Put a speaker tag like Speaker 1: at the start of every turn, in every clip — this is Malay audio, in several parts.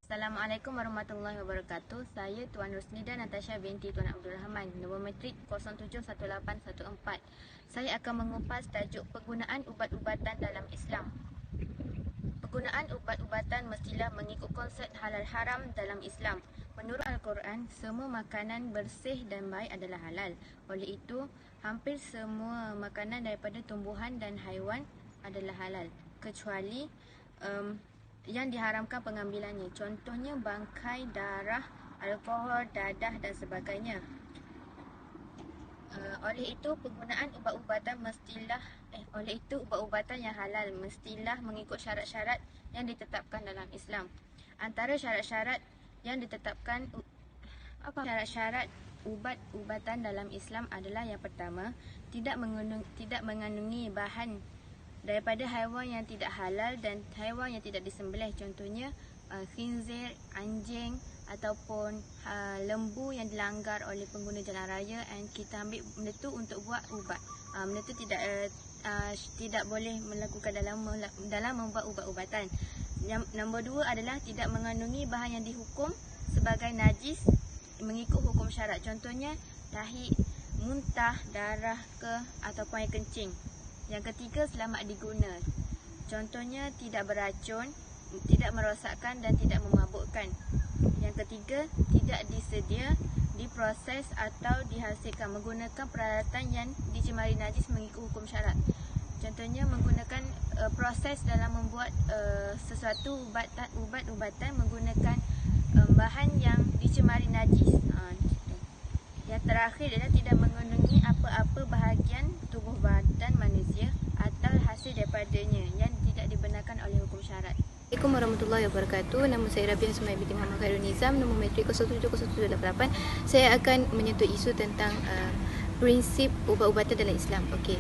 Speaker 1: Assalamualaikum warahmatullahi wabarakatuh. Saya Tuan Rosnida Natasha binti Tuan Abdul Rahman, nombor matrik 071814. Saya akan mengupas tajuk penggunaan ubat-ubatan dalam Islam. Penggunaan ubat-ubatan mestilah mengikut konsep halal haram dalam Islam. Menurut Al-Quran, semua makanan bersih dan baik adalah halal. Oleh itu, hampir semua makanan daripada tumbuhan dan haiwan adalah halal, kecuali yang diharamkan pengambilannya. Contohnya bangkai, darah, alkohol, dadah dan sebagainya. Oleh itu ubat-ubatan yang halal mestilah mengikut syarat-syarat yang ditetapkan dalam Islam. Antara syarat-syarat yang ditetapkan syarat-syarat ubat-ubatan dalam Islam adalah yang pertama, tidak mengandungi bahan daripada haiwan yang tidak halal dan haiwan yang tidak disembelih. Contohnya khinzir, anjing ataupun lembu yang dilanggar oleh pengguna jalan raya, dan kita ambil benda tu untuk buat ubat. Benda tu tidak boleh melakukan dalam membuat ubat-ubatan. Yang nombor dua adalah tidak mengandungi bahan yang dihukum sebagai najis mengikut hukum syarat. Contohnya tahi, muntah, darah ke ataupun air kencing. Yang ketiga, selamat diguna. Contohnya tidak beracun, tidak merosakkan dan tidak memabukkan. Yang ketiga, tidak disedia, diproses atau dihasilkan menggunakan peralatan yang dicemari najis mengikut hukum syarat. Contohnya menggunakan proses dalam membuat sesuatu ubat-ubatan menggunakan bahan yang dicemari najis. Yang terakhir adalah tidak mengandungi apa-apa bahagian tubuh badan manusia atau hasil daripadanya yang tidak dibenarkan oleh hukum syarat.
Speaker 2: Assalamualaikum warahmatullahi wabarakatuh. Nama saya Rabiah Sumai binti Muhammad Khairul Nizam, nombor matrik 070788. Saya akan menyentuh isu tentang prinsip ubat-ubatan dalam Islam. Okey.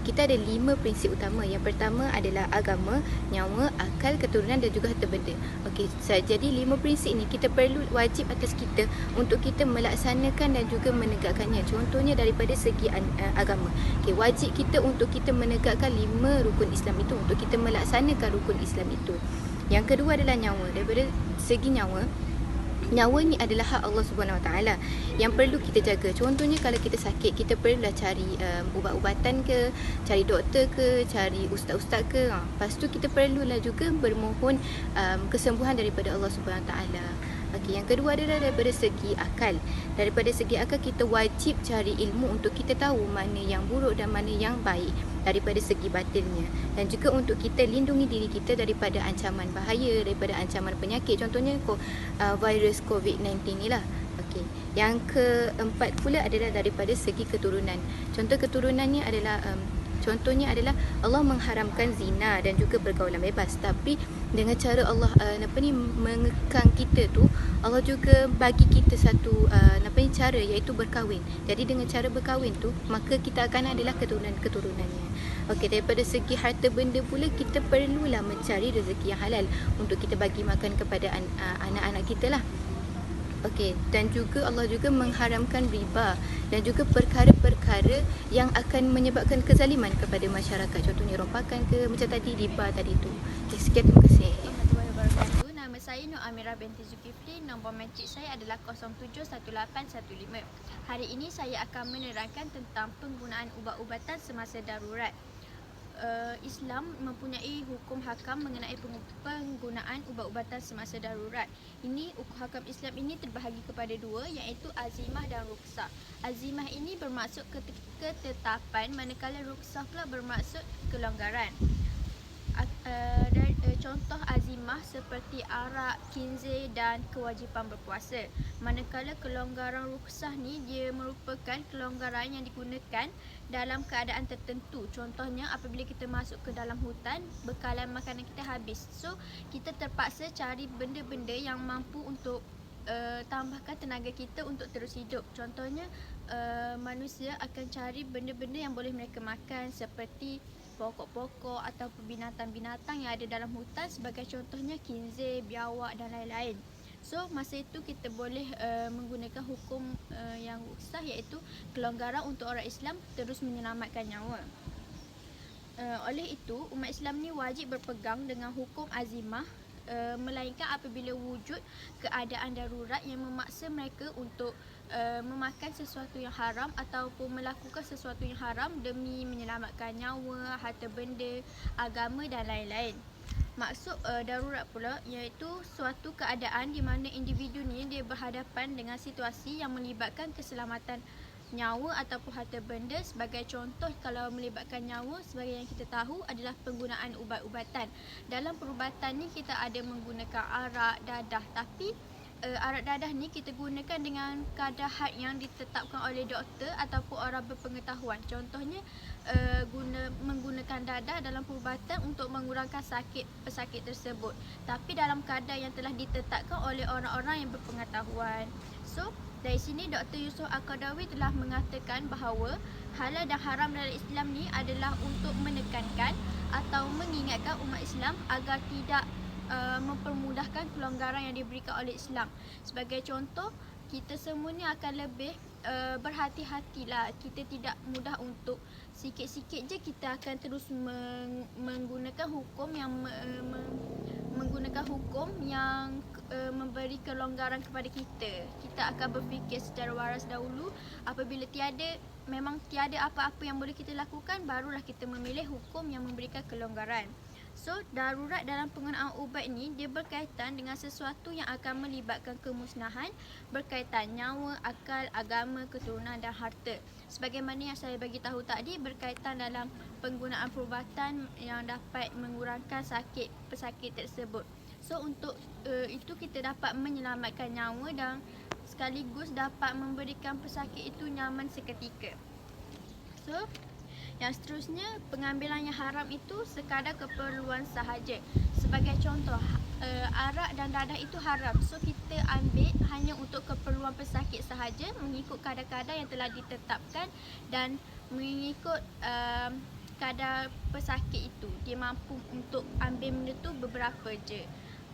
Speaker 2: Kita ada 5 prinsip utama. Yang pertama adalah agama, nyawa, akal, keturunan dan juga harta benda. Okey. Jadi 5 prinsip ini kita perlu wajib atas kita untuk kita melaksanakan dan juga menegakkannya. Contohnya daripada segi agama. Okey, wajib kita untuk kita menegakkan 5 rukun Islam itu, untuk kita melaksanakan rukun Islam itu. Yang kedua adalah nyawa. Daripada segi nyawa ni adalah hak Allah Subhanahu Wa Taala yang perlu kita jaga. Contohnya kalau kita sakit, kita perlulah cari ubat-ubatan ke, cari doktor ke, cari ustaz-ustaz ke. Lepas tu kita perlulah juga bermohon kesembuhan daripada Allah Subhanahu Wa Taala. Okey, yang kedua adalah daripada segi akal. Daripada segi akal kita wajib cari ilmu untuk kita tahu mana yang buruk dan mana yang baik daripada segi batinnya, dan juga untuk kita lindungi diri kita daripada ancaman bahaya, daripada ancaman penyakit. Contohnya virus COVID-19 ni lah. Okey. Yang keempat pula adalah daripada segi keturunan. Contoh keturunannya adalah contohnya adalah Allah mengharamkan zina dan juga pergaulan bebas, tapi dengan cara Allah mengekang kita tu, Allah juga bagi kita satu cara, iaitu berkahwin. Jadi dengan cara berkahwin tu, maka kita akan adalah keturunannya. Okey, daripada segi harta benda pula, kita perlulah mencari rezeki yang halal untuk kita bagi makan kepada anak-anak kita lah. Okey, dan juga Allah juga mengharamkan riba dan juga perkara-perkara yang akan menyebabkan kezaliman kepada masyarakat. Contohnya rompakan ke, macam tadi riba tadi tu. Okey, sekian, terima kasih.
Speaker 1: Warahmatullahi wabarakatuh. Nama saya Nur Amirah binti Zulkifli, nombor matrik saya adalah 071815. Hari ini saya akan menerangkan tentang penggunaan ubat-ubatan semasa darurat. Islam mempunyai hukum hakam mengenai penggunaan ubat-ubatan semasa darurat. Hakam Islam ini terbahagi kepada dua, iaitu azimah dan ruksah. Azimah ini bermaksud ketetapan, manakala ruksah pula bermaksud kelonggaran. Contoh azimah seperti arak, khinzir dan kewajipan berpuasa. Manakala kelonggaran ruksah ni dia merupakan kelonggaran yang digunakan dalam keadaan tertentu. Contohnya apabila kita masuk ke dalam hutan, bekalan makanan kita habis. So kita terpaksa cari benda-benda yang mampu untuk tambahkan tenaga kita untuk terus hidup. Contohnya manusia akan cari benda-benda yang boleh mereka makan, seperti pokok-pokok ataupun binatang-binatang yang ada dalam hutan, sebagai contohnya khinzir, biawak dan lain-lain. So masa itu kita boleh menggunakan hukum yang ruksah, iaitu kelonggaran untuk orang Islam terus menyelamatkan nyawa. Oleh itu umat Islam ni wajib berpegang dengan hukum azimah
Speaker 3: melainkan apabila wujud keadaan darurat yang memaksa mereka untuk memakan sesuatu yang haram ataupun melakukan sesuatu yang haram demi menyelamatkan nyawa, harta benda, agama dan lain-lain. Maksud darurat pula iaitu suatu keadaan di mana individu ni dia berhadapan dengan situasi yang melibatkan keselamatan nyawa ataupun harta benda. Sebagai contoh, kalau melibatkan nyawa, sebagai yang kita tahu adalah penggunaan ubat-ubatan. Dalam perubatan ni kita ada menggunakan arak, dadah, tapi arak dadah ni kita gunakan dengan kadar had yang ditetapkan oleh doktor ataupun orang berpengetahuan. Contohnya menggunakan dadah dalam perubatan untuk mengurangkan pesakit tersebut, tapi dalam kadar yang telah ditetapkan oleh orang-orang yang berpengetahuan. So dari sini Dr. Yusof Al-Qaradawi telah mengatakan bahawa halal dan haram dalam Islam ni adalah untuk menekankan atau mengingatkan umat Islam agar tidak mempermudahkan kelonggaran yang diberikan oleh Islam. Sebagai contoh, kita semua ni akan lebih berhati-hatilah. Kita tidak mudah untuk sikit-sikit je kita akan terus menggunakan hukum yang memberi kelonggaran kepada kita. Kita akan berfikir secara waras dahulu. Apabila memang tiada apa-apa yang boleh kita lakukan, barulah kita memilih hukum yang memberikan kelonggaran. So, darurat dalam penggunaan ubat ni dia berkaitan dengan sesuatu yang akan melibatkan kemusnahan berkaitan nyawa, akal, agama, keturunan dan harta. Sebagaimana yang saya bagi tahu tadi, berkaitan dalam penggunaan perubatan yang dapat mengurangkan pesakit tersebut. So, untuk itu kita dapat menyelamatkan nyawa dan sekaligus dapat memberikan pesakit itu nyaman seketika. So, yang seterusnya, pengambilan yang haram itu sekadar keperluan sahaja. Sebagai contoh, arak dan dadah itu haram. So, kita ambil hanya untuk keperluan pesakit sahaja mengikut kadar-kadar yang telah ditetapkan dan mengikut kadar pesakit itu. Dia mampu untuk ambil benda tu beberapa je.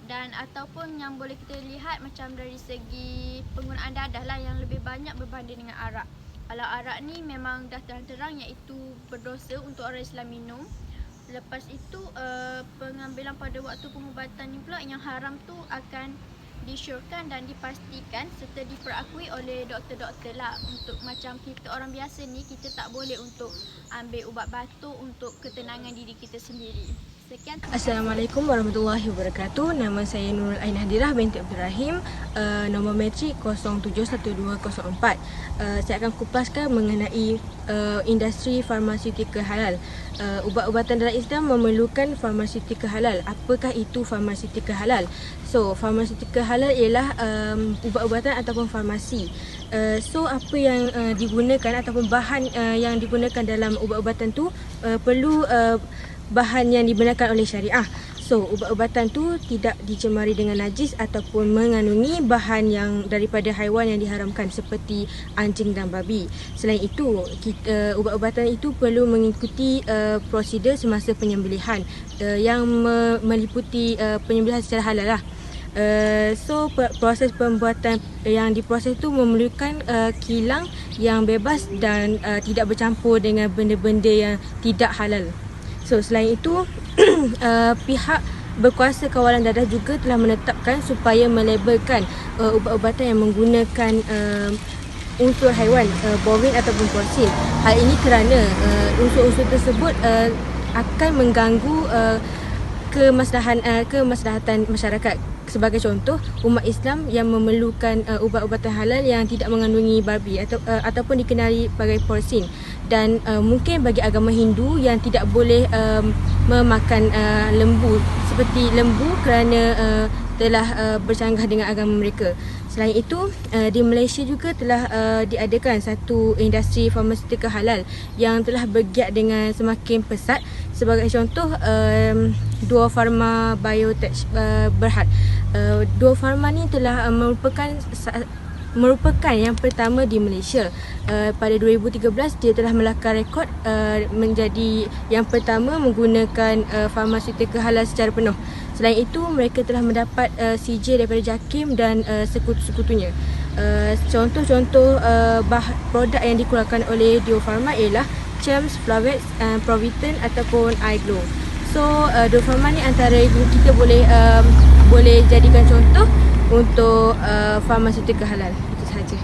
Speaker 3: Dan ataupun yang boleh kita lihat macam dari segi penggunaan dadah lah yang lebih banyak berbanding dengan arak. Kalau arak ni memang dah terang-terang iaitu berdosa untuk orang Islam minum. Lepas itu pengambilan pada waktu pengubatan ni pula yang haram tu akan disyorkan dan dipastikan serta diperakui oleh doktor-doktor lah. Untuk macam kita orang biasa ni, kita tak boleh untuk ambil ubat batuk untuk ketenangan diri kita sendiri. Sekian.
Speaker 4: Assalamualaikum warahmatullahi wabarakatuh. Nama saya Nurul Ain Hadirah binti Abdul Rahim. Nombor matrik 071204. Saya akan kupaskan mengenai industri farmaseutika halal. Ubat-ubatan dalam Islam memerlukan farmaseutika halal. Apakah itu farmaseutika halal? So, farmaseutika halal ialah ubat-ubatan ataupun farmasi. So, apa yang digunakan ataupun bahan yang digunakan dalam ubat-ubatan tu perlu bahan yang dibenarkan oleh syariah. So, ubat-ubatan tu tidak dicemari dengan najis ataupun mengandungi bahan yang daripada haiwan yang diharamkan seperti anjing dan babi. Selain itu, ubat-ubatan itu perlu mengikuti prosedur semasa penyembelihan yang meliputi penyembelihan secara halal lah. So, proses pembuatan yang diproses tu memerlukan kilang yang bebas dan tidak bercampur dengan benda-benda yang tidak halal. So, selain itu, pihak berkuasa kawalan dadah juga telah menetapkan supaya melabelkan ubat-ubatan yang menggunakan unsur haiwan, bovin ataupun porsin. Hal ini kerana unsur-unsur tersebut akan mengganggu kemaslahatan masyarakat. Sebagai contoh, umat Islam yang memerlukan ubat-ubatan halal yang tidak mengandungi babi ataupun dikenali sebagai porsin. Dan mungkin bagi agama Hindu yang tidak boleh memakan lembu seperti lembu kerana telah bercanggah dengan agama mereka. Selain itu, di Malaysia juga telah diadakan satu industri farmaseutika halal yang telah bergiat dengan semakin pesat. Sebagai contoh, Dua Pharma Biotech Berhad. Dua Pharma ni telah merupakan yang pertama di Malaysia. Pada 2013 dia telah melakar rekod menjadi yang pertama menggunakan farmaseutika halal secara penuh. Selain itu, mereka telah mendapat CJ daripada JAKIM dan sekutu-sekutunya. Contoh-contoh produk yang dikeluarkan oleh Dua Pharma ialah Charms, Flavex, Proviton ataupun iGlow. So, Dua Pharma ni antara kita boleh boleh jadikan contoh untuk farmaseutika halal. Itu sahaja.